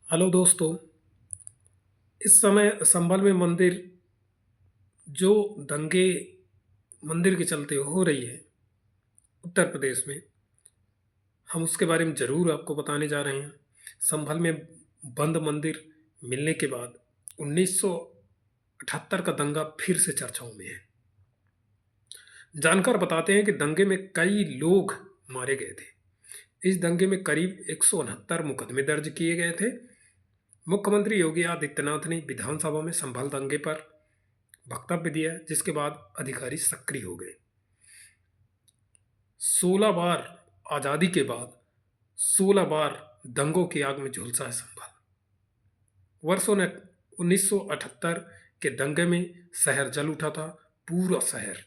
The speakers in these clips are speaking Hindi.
हेलो दोस्तों। इस समय संभल में मंदिर जो दंगे मंदिर के चलते हो रही है उत्तर प्रदेश में, हम उसके बारे में ज़रूर आपको बताने जा रहे हैं। संभल में बंद मंदिर मिलने के बाद 1978 का दंगा फिर से चर्चाओं में है। जानकार बताते हैं कि दंगे में कई लोग मारे गए थे। इस दंगे में करीब 169 मुकदमे दर्ज किए गए थे। मुख्यमंत्री योगी आदित्यनाथ ने विधानसभा में संभल दंगे पर वक्तव्य दिया, जिसके बाद अधिकारी सक्रिय हो गए। 16 बार आज़ादी के बाद 16 बार दंगों की आग में झुलसा है संभल। वर्षों ने 1978 के दंगे में शहर जल उठा था, पूरा शहर।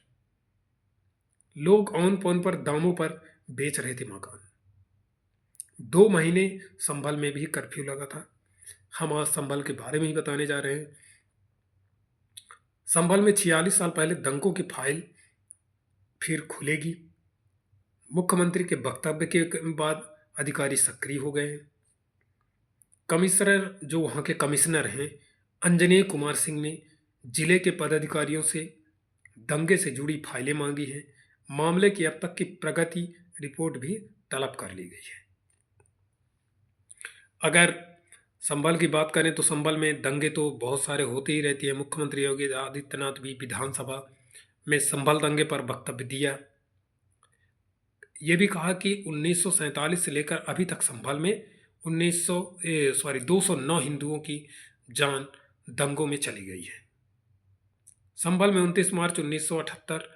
लोग औन पौन पर दामों पर बेच रहे थे मकान। 2 महीने संभल में भी कर्फ्यू लगा था। हम आज संभल के बारे में ही बताने जा रहे हैं। संभल में 46 साल पहले दंगों की फाइल फिर खुलेगी। मुख्यमंत्री के वक्तव्य के बाद अधिकारी सक्रिय हो गए हैं। कमिश्नर जो वहाँ के कमिश्नर हैं, अंजनेय कुमार सिंह ने जिले के पदाधिकारियों से दंगे से जुड़ी फाइलें मांगी हैं। मामले की अब तक की प्रगति रिपोर्ट भी तलब कर ली गई है। अगर संभल की बात करें तो संभल में दंगे तो बहुत सारे होते ही रहती है। मुख्यमंत्री योगी आदित्यनाथ भी विधानसभा में संभल दंगे पर वक्तव्य दिया। ये भी कहा कि 1947 से लेकर अभी तक संभल में 209 हिंदुओं की जान दंगों में चली गई है। संभल में 29 मार्च 1978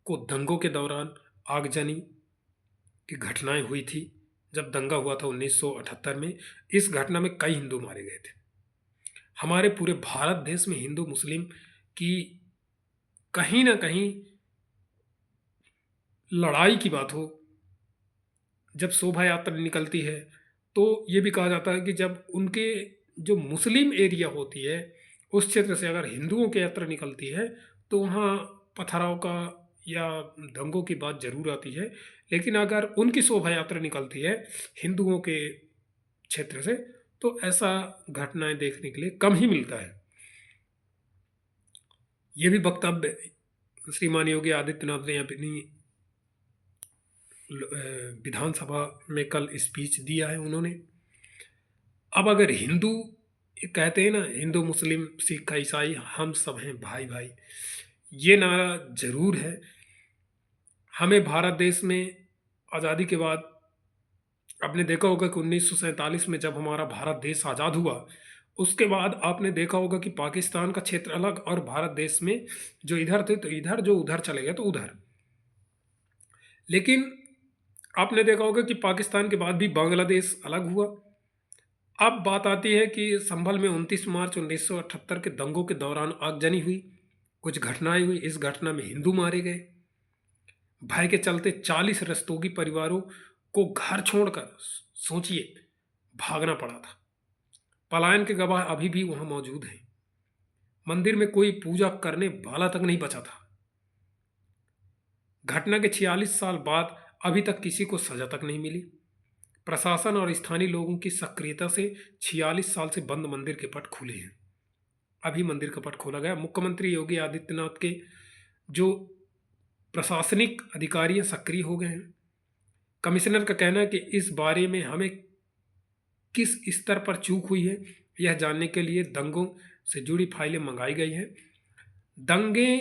को दंगों के दौरान आगजनी की घटनाएं हुई थी। जब दंगा हुआ था 1978 में, इस घटना में कई हिंदू मारे गए थे। हमारे पूरे भारत देश में हिंदू मुस्लिम की कहीं ना कहीं लड़ाई की बात हो, जब शोभा यात्रा निकलती है तो ये भी कहा जाता है कि जब उनके जो मुस्लिम एरिया होती है उस क्षेत्र से अगर हिंदुओं की यात्रा निकलती है तो वहाँ पथराव का या दंगों की बात जरूर आती है। लेकिन अगर उनकी शोभा यात्रा निकलती है हिंदुओं के क्षेत्र से तो ऐसा घटनाएं देखने के लिए कम ही मिलता है। ये भी वक्तव्य श्रीमान योगी आदित्यनाथ ने अपनी विधानसभा में कल स्पीच दिया है उन्होंने। अब अगर हिंदू कहते हैं ना, हिंदू मुस्लिम सिख ईसाई हम सब हैं भाई भाई, ये नारा जरूर है। हमें भारत देश में आज़ादी के बाद आपने देखा होगा कि 1947 में जब हमारा भारत देश आज़ाद हुआ उसके बाद आपने देखा होगा कि पाकिस्तान का क्षेत्र अलग और भारत देश में जो इधर थे तो इधर, जो उधर चले गए तो उधर। लेकिन आपने देखा होगा कि पाकिस्तान के बाद भी बांग्लादेश अलग हुआ। अब बात आती है कि संभल में 29 मार्च 1978 के दंगों के दौरान आगजनी हुई, कुछ घटनाएं हुई। इस घटना में हिंदू मारे गए। भय के चलते 40 रस्तोगी परिवारों को घर छोड़कर सोचिए भागना पड़ा था। पलायन के गवाह अभी भी वहां मौजूद हैं। मंदिर में कोई पूजा करने वाला तक नहीं बचा था। घटना के 46 साल बाद अभी तक किसी को सजा तक नहीं मिली। प्रशासन और स्थानीय लोगों की सक्रियता से 46 साल से बंद मंदिर के पट खुले हैं। अभी मंदिर का पट खोला गया। मुख्यमंत्री योगी आदित्यनाथ के जो प्रशासनिक अधिकारी सक्रिय हो गए हैं। कमिश्नर का कहना है कि इस बारे में हमें किस स्तर पर चूक हुई है यह जानने के लिए दंगों से जुड़ी फाइलें मंगाई गई हैं। दंगे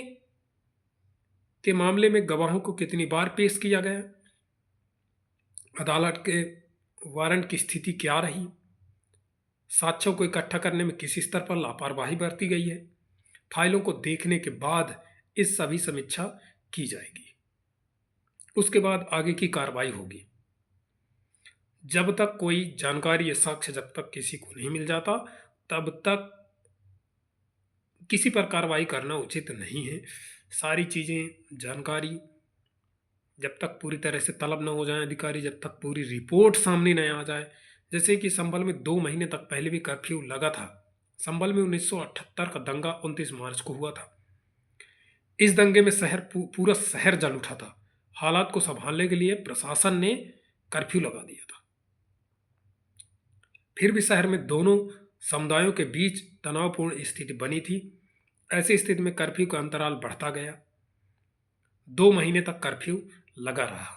के मामले में गवाहों को कितनी बार पेश किया गया, अदालत के वारंट की स्थिति क्या रही, साक्ष्यों को इकट्ठा करने में किस स्तर पर लापरवाही बरती गई है। फाइलों को देखने के बाद इस सभी समीक्षा की जाएगी। उसके बाद आगे की कार्रवाई होगी। जब तक कोई जानकारी या साक्ष्य जब तक किसी को नहीं मिल जाता तब तक किसी पर कार्रवाई करना उचित नहीं है। सारी चीज़ें जानकारी जब तक पूरी तरह से तलब न हो जाए अधिकारी, जब तक पूरी रिपोर्ट सामने न आ जाए। जैसे कि संभल में 2 महीने तक पहले भी कर्फ्यू लगा था। संभल में 1978 का दंगा 29 मार्च को हुआ था। इस दंगे में पूरा शहर जल उठा था। हालात को संभालने के लिए प्रशासन ने कर्फ्यू लगा दिया था। फिर भी शहर में दोनों समुदायों के बीच तनावपूर्ण स्थिति बनी थी। ऐसी स्थिति में कर्फ्यू का अंतराल बढ़ता गया। 2 महीने तक कर्फ्यू लगा रहा।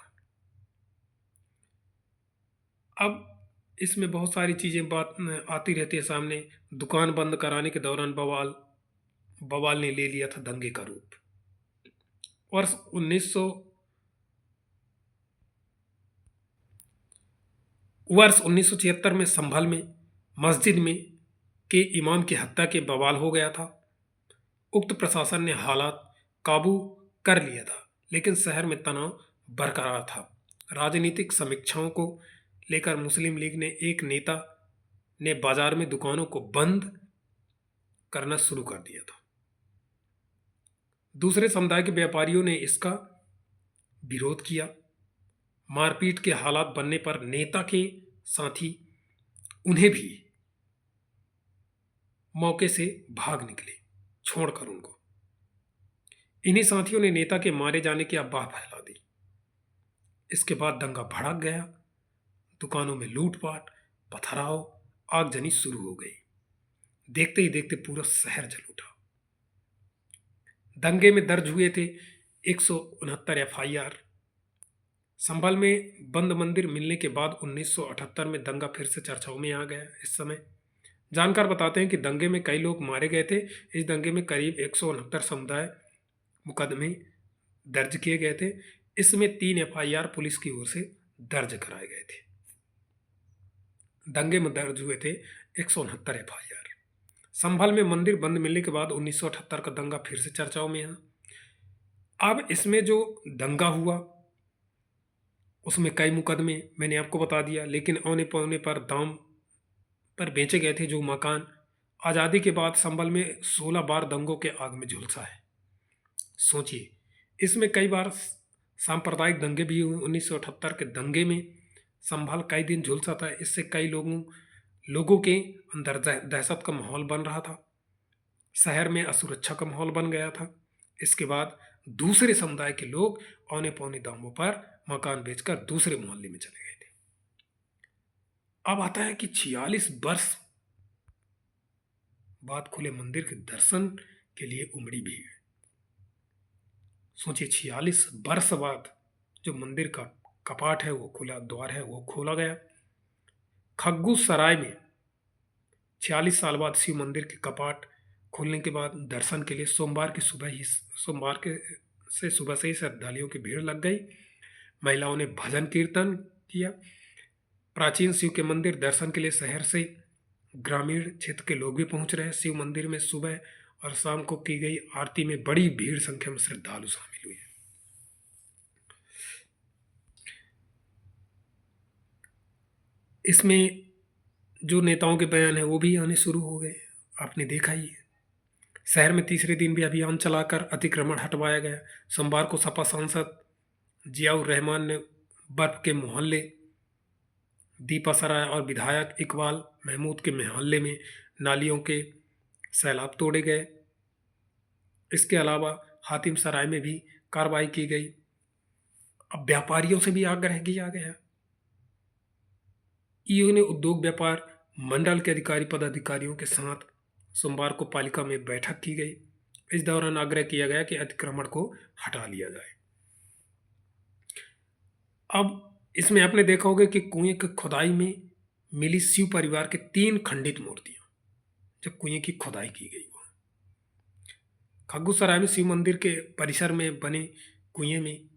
अब इसमें बहुत सारी चीज़ें बात आती रहती है सामने। दुकान बंद कराने के दौरान बवाल बवाल ने ले लिया था दंगे का रूप। वर्ष 1976 में संभल में मस्जिद में के इमाम की हत्या के बवाल हो गया था। उक्त प्रशासन ने हालात काबू कर लिया था, लेकिन शहर में तनाव बरकरार था। राजनीतिक समीक्षाओं को लेकर मुस्लिम लीग ने एक नेता ने बाजार में दुकानों को बंद करना शुरू कर दिया था। दूसरे समुदाय के व्यापारियों ने इसका विरोध किया। मारपीट के हालात बनने पर नेता के साथी उन्हें भी मौके से भाग निकले, छोड़कर उनको। इन्हीं साथियों ने नेता के मारे जाने की अफवाह फैला दी। इसके बाद दंगा भड़क गया। दुकानों में लूटपाट, पथराव, आगजनी शुरू हो गई। देखते ही देखते पूरा शहर जल उठा। दंगे में दर्ज हुए थे 169 एफआईआर। संभल में बंद मंदिर मिलने के बाद 1978 में दंगा फिर से चर्चाओं में आ गया। इस समय जानकार बताते हैं कि दंगे में कई लोग मारे गए थे। इस दंगे में करीब 169 समुदाय मुकदमे दर्ज किए गए थे। इसमें 3 एफआईआर पुलिस की ओर से दर्ज कराए गए थे। दंगे में दर्ज हुए थे 169 एफआईआर। संभल में मंदिर बंद मिलने के बाद 1978 का दंगा फिर से चर्चाओं में आया। अब इसमें जो दंगा हुआ उसमें कई मुकदमे मैंने आपको बता दिया, लेकिन औने पौने पर दाम पर बेचे गए थे जो मकान। आज़ादी के बाद संभल में 16 बार दंगों के आग में झुलसा है। सोचिए, इसमें कई बार सांप्रदायिक दंगे भी हुए। 1978 के दंगे में संभल कई दिन झुलसा था। इससे कई लोगों के अंदर दहशत का माहौल बन रहा था। शहर में असुरक्षा का माहौल बन गया था। इसके बाद दूसरे समुदाय के लोग औने पौने दामों पर मकान बेचकर दूसरे मोहल्ले में चले गए थे। अब आता है कि 46 वर्ष बाद खुले मंदिर के दर्शन के लिए उमड़ी भीड़। सोचिए, 46 वर्ष बाद जो मंदिर का कपाट है वो खुला, द्वार है वो खोला गया। खग्गू सराय में 46 साल बाद शिव मंदिर के कपाट खुलने के बाद दर्शन के लिए सोमवार के सुबह से ही श्रद्धालुओं की भीड़ लग गई। महिलाओं ने भजन कीर्तन किया। प्राचीन शिव के मंदिर दर्शन के लिए शहर से ग्रामीण क्षेत्र के लोग भी पहुंच रहे हैं। शिव मंदिर में सुबह और शाम को की गई आरती में बड़ी भीड़ संख्या में श्रद्धालु शामिल हुए। इसमें जो नेताओं के बयान है वो भी आने शुरू हो गए। आपने देखा ही है। शहर में तीसरे दिन भी अभियान चलाकर अतिक्रमण हटवाया गया। सोमवार को सपा सांसद जियाउर रहमान ने बर्फ के मोहल्ले दीपा सराय और विधायक इकबाल महमूद के मोहल्ले में नालियों के सैलाब तोड़े गए। इसके अलावा हातिम सराय में भी कार्रवाई की गई। अब व्यापारियों से भी आग्रह किया गया। ईओ ने उद्योग व्यापार मंडल के अधिकारी पदाधिकारियों के साथ सोमवार को पालिका में बैठक की गई। इस दौरान आग्रह किया गया कि अतिक्रमण को हटा लिया जाए। अब इसमें आपने देखा होगा कि कुएं की खुदाई में मिली शिव परिवार के 3 खंडित मूर्तियां जब कुएं की खुदाई की गई। वहां खग्गूसराय में शिव मंदिर के परिसर में बने कुएं में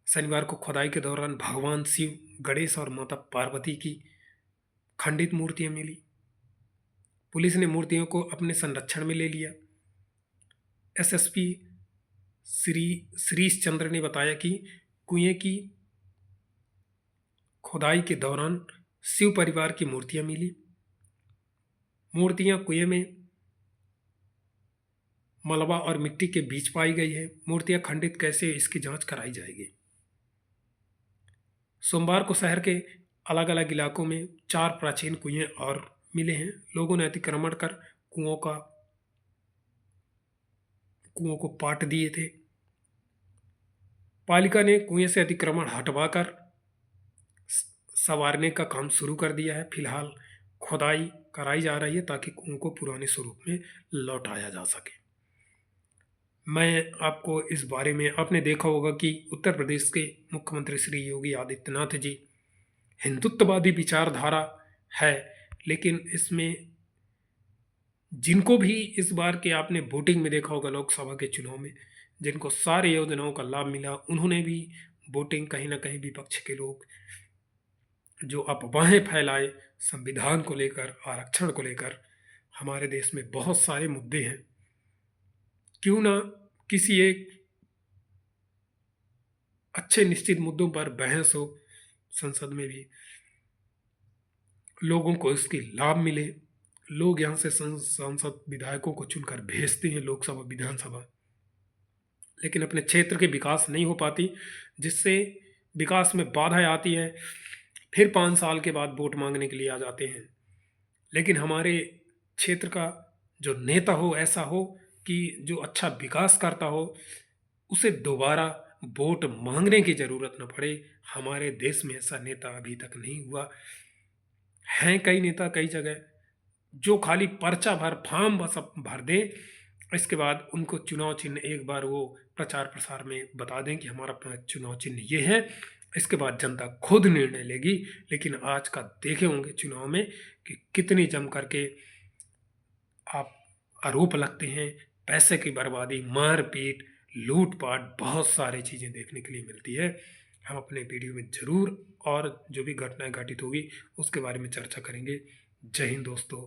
शनिवार को खुदाई के दौरान भगवान शिव, गणेश और माता पार्वती की खंडित मूर्तियां मिली। पुलिस ने मूर्तियों को अपने संरक्षण में ले लिया। एसएसपी श्रीश चंद्र ने बताया कि कुएं की खुदाई के दौरान शिव परिवार की मूर्तियां मिली। मूर्तियां कुएं में मलबा और मिट्टी के बीच पाई गई है। मूर्तियां खंडित कैसे, इसकी जांच कराई जाएगी। सोमवार को शहर के अलग अलग इलाकों में 4 प्राचीन कुएं और मिले हैं। लोगों ने अतिक्रमण कर कुओं को पाट दिए थे। पालिका ने कुएं से अतिक्रमण हटवाकर संवारने का काम शुरू कर दिया है। फिलहाल खुदाई कराई जा रही है ताकि उनको पुराने स्वरूप में लौटाया जा सके। मैं आपको इस बारे में, आपने देखा होगा कि उत्तर प्रदेश के मुख्यमंत्री श्री योगी आदित्यनाथ जी हिंदुत्ववादी विचारधारा है, लेकिन इसमें जिनको भी इस बार के आपने वोटिंग में देखा होगा लोकसभा के चुनाव में, जिनको सारी योजनाओं का लाभ मिला, उन्होंने भी वोटिंग कहीं ना कहीं विपक्ष के लोग जो अफवाहें फैलाए संविधान को लेकर, आरक्षण को लेकर। हमारे देश में बहुत सारे मुद्दे हैं, क्यों ना किसी एक अच्छे निश्चित मुद्दों पर बहस हो, संसद में भी लोगों को इसकी लाभ मिले। लोग यहाँ से सांसद विधायकों को चुनकर भेजते हैं लोकसभा विधानसभा, लेकिन अपने क्षेत्र के विकास नहीं हो पाती, जिससे विकास में बाधाएं आती है। फिर 5 साल के बाद वोट मांगने के लिए आ जाते हैं। लेकिन हमारे क्षेत्र का जो नेता हो, ऐसा हो कि जो अच्छा विकास करता हो, उसे दोबारा वोट मांगने की ज़रूरत न पड़े। हमारे देश में ऐसा नेता अभी तक नहीं हुआ। हैं कई नेता कई जगह जो खाली पर्चा भर, फॉर्म बस भर दें, इसके बाद उनको चुनाव चिन्ह एक बार वो प्रचार प्रसार में बता दें कि हमारा चुनाव चिन्ह ये है, इसके बाद जनता खुद निर्णय लेगी। लेकिन आज का देखे होंगे चुनाव में कि कितनी जम करके आप आरोप लगते हैं, पैसे की बर्बादी, मारपीट, लूटपाट, बहुत सारी चीज़ें देखने के लिए मिलती है। हम अपने वीडियो में ज़रूर और जो भी घटनाएं घटित होगी उसके बारे में चर्चा करेंगे। जय हिंद दोस्तों।